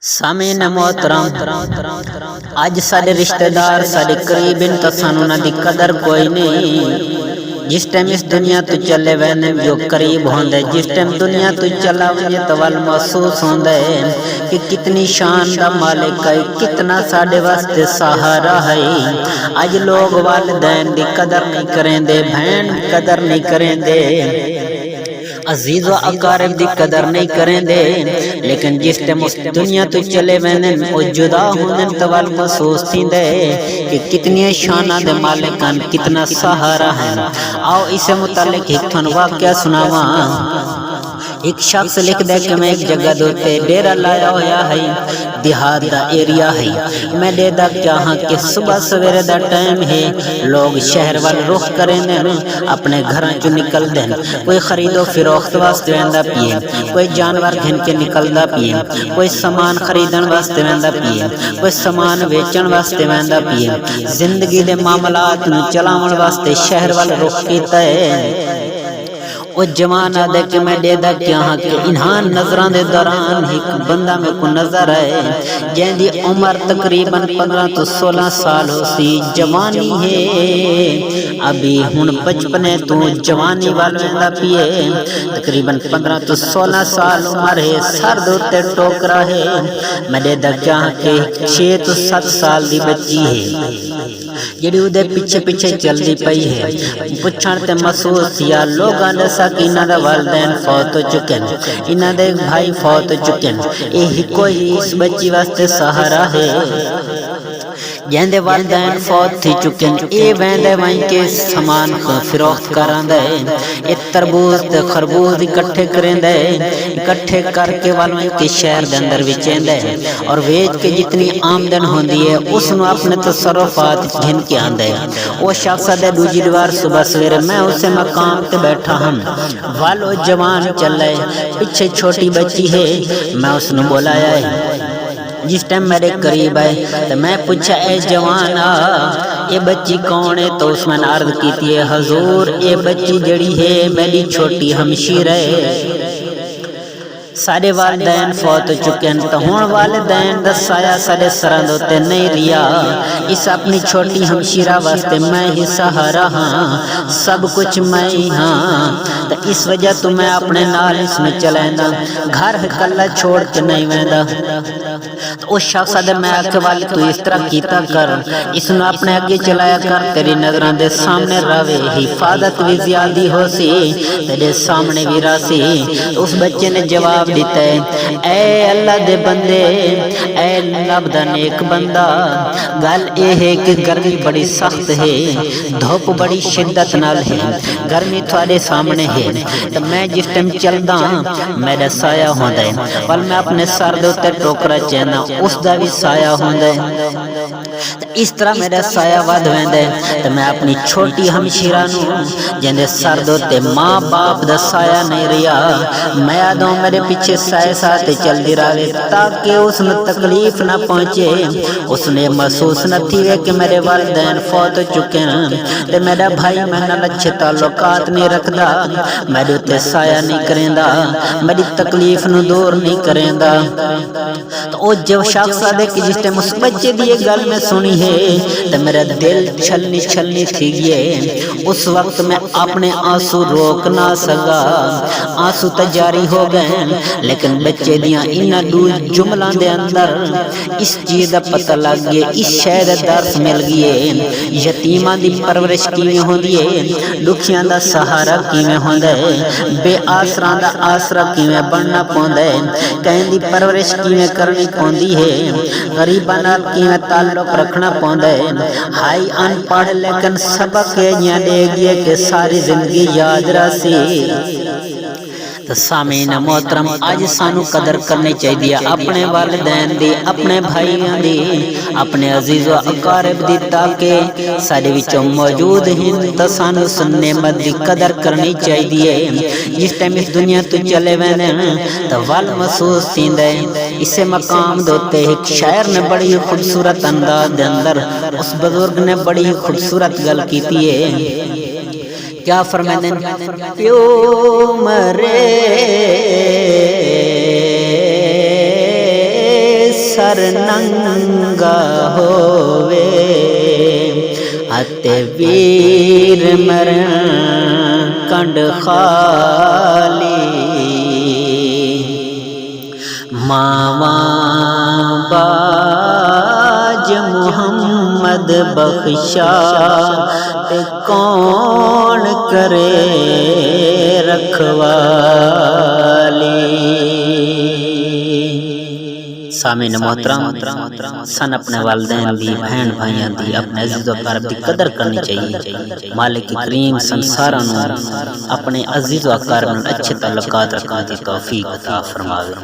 सामीन मोहतरम अज साडे रिश्तेदार साडे करीबन तो सानू उन्हां दी कदर कोई नहीं। जिस टाइम इस दुनिया तो चले वैने जो करीब होंदे, जिस टाइम दुनिया तो चला वने तो वल महसूस होंदा है कि कितनी शान दा मालिक है, कितना साडे वास्ते सहारा है। अज लोग वालिदैन दी कदर नहीं करेंदे, बहन कदर नहीं करेंदे, अजीज व अकारिब दी कदर नहीं करेंदे। लेकिन जिस टाइम उस दुनिया तो चले वैने ओ जुदा होंदे तो वल महसूस थींदे कि कितनी शाना दे मालिक हन, कितना सहारा है। आओ इसे मुतालिक एक थन वाकया सुनावा। एक शख्स लिखदा कि मैं एक जगह दोते डेरा लाया होया है, देहात दा एरिया है। मैं देदा चाहां कि सुबह सवेरे दा टाइम है, लोग शहर वाल रुख करेंदे, अपने घरां चों निकलदे, कोई खरीदो फिरोख्त वास्ते वेंदा पिए, कोई जानवर घिन के निकलदा पिए, कोई सामान खरीदण वास्ते वेंदा पिए, कोई सामान वेचण वास्ते वेंदा पिए। जिंदगी दे मामलात नूं चलावण वास्ते शहर वाल रुख कीता है। वो जमाना दे के मैं देदा चाहां कि इन्हां नजरां दे दौरान एक बंदा मेरे को नजर आए जिंदी उम्र तकरीबन 15 तो 16 साल हो सी। जवानी है अभी हुण बचपने तो जवानी वाल वेंदा पिए। तकरीबन 15 तो 16 साल उम्र है, सर दे उत्ते टोकरा है। मैं देदा चाहां कि 6 तो 7 साल दी बच्ची है जेड़ी उदे पीछे पीछे चलदी पई है। पुछण ते महसूस या लोगां दसा कि इन्हां दा वालिदैन फौत हो चुके हैं, इन्हां दे भाई फौत हो चुके हैं, यही कोई इस बच्ची वास्ते सहारा है। जिंदे वालिदैन फौत थी चुके हैं, ये वेंदे वहीं के सामान फिरोख्त करांदा है। ये तरबूज ते खरबूज इकट्ठे करेंदा है, इकट्ठे करके वहीं के शहर दे अंदर बेचेंदा है और वेच के जितनी आमदन होंदी है उसनू अपने तसर्रुफात घिन के आंदा है। वो शख्स दे दूजी दीवार सुबह सवेरे मैं उसे मकाम पे बैठा हूं, वालो जवान चल रहे, पीछे छोटी बच्ची है। मैं उसने बुलाया है, जिस टाइम मेरे करीब आए तो मैं पूछा ए जवान ये बच्ची कौन है? तो उसमें अर्ज की है हजूर ये बच्ची जड़ी है मेरी छोटी हमशीर है, सारे वालिदैन फौत हो चुके हैं। तो हुण वालिदैन दा साया साडे सरां दे उत्ते नहीं रिया। इस अपनी छोटी हमशीरा वास्ते मैं ही सहारा हाँ, सब कुछ मैं ही हाँ। तो इस वजह तो मैं अपने नाल इसमें चलैंदा, घर कल्ला छोड़ के नहीं वेंदा। तो उस शख्स दे मैं आखे वाले तू इस तरह कीता कर, इसनू अपने अगे चलाया कर, तेरी नजरां दे सामने रवे, हिफाजत भी ज्यादा हो सी, तेरे सामने भी रासी। उस बच्चे ने जवाब दिता है ए अल्लाह दे बंदे, ए रब दा नेक बंदा, गल ये है कि गर्मी बड़ी सख्त है, धुप बड़ी शिद्दत नाल है, गर्मी थोड़े सामने है। तो मैं जिस टाइम चलदा मेरा साया होंदा है, पर मैं अपने सर दे उत्ते टोकरा चैना उसदा भी साया होंदा है। इस तरह मेरा साया वध वेंदा है। तो मैं अपनी छोटी हमशीरा नू जिंदे सर दे उत्ते मां बाप दा साया नहीं रिया, मैं आदों मेरे पीछे साए साथ चलती रहे ताकि उसने तकलीफ ना पहुंचे, उसने महसूस न थी कि मेरे वालिदैन फौत हो चुके हैं ते मेरा भाई मेरे नाल अच्छे ताल्लुकात नहीं रखदा, मेरे उत्ते साया नहीं करेंदा, मेरी तकलीफ नू दूर नहीं करेंदा। तो ओ जो शख्स आदे कि जिस टाइम उस बच्चे दी ये गल मैं सुनी है तो मेरा दिल छलनी छलनी थी गए। उस वक्त मैं अपने आंसू रोक ना सका, आंसू तो जारी हो गए, लेकिन बच्चे दियां इन्हां दू जुमलां दे अंदर इस चीज दा पता लग गया, इस शय दा दर्स मिल गया, यतीमां दी परवरिश किवें होंदी है, दुखियां दा सहारा किवें होंदा है, बेआसरां दा आसरा किवें बनना पौंदा है, कहीं दी परवरिश किवें करनी पौंदी है, गरीबां नाल किवें ताल्लुक रखना पौंदा है। हाई अनपढ़ लेकिन सबक इह दे गए कि सारी जिंदगी याद रसी। तो सामीन मोहतरम अज सानू कदर करनी चाहिए अपने वालिदैन दी, अपने भाइयों दी, अपने अजीज व अकारिब दी, ताकि साडे विचों मौजूद हैं तो सानू उस नेमत दी कदर करनी चाहिए। जिस टाइम इस दुनिया तो चले वेंदे तो वल महसूस थींदा है। इसे मकाम दे उत्ते एक शायर ने बड़ी खूबसूरत अंदाज दे अंदर उस बुजुर्ग ने बड़ी खूबसूरत गल कीती है। क्या फरमाते हैं प्यो मरे سر ننگا ہووے اتے ویر مرن کنڈ خالی ماواں باج محمد بخشا تے کون کرے رکھوالی۔ سامعین محترم، سن اپنے والدین دی، بہن بھائیاں دی، اپنے عزیز و اقارب دی قدر کرنی چاہیے۔ مالک کریم سنساراں نوں اپنے عزیز و اقارب نال اچھے تعلقات رکھنے دی توفیق عطا فرماوے۔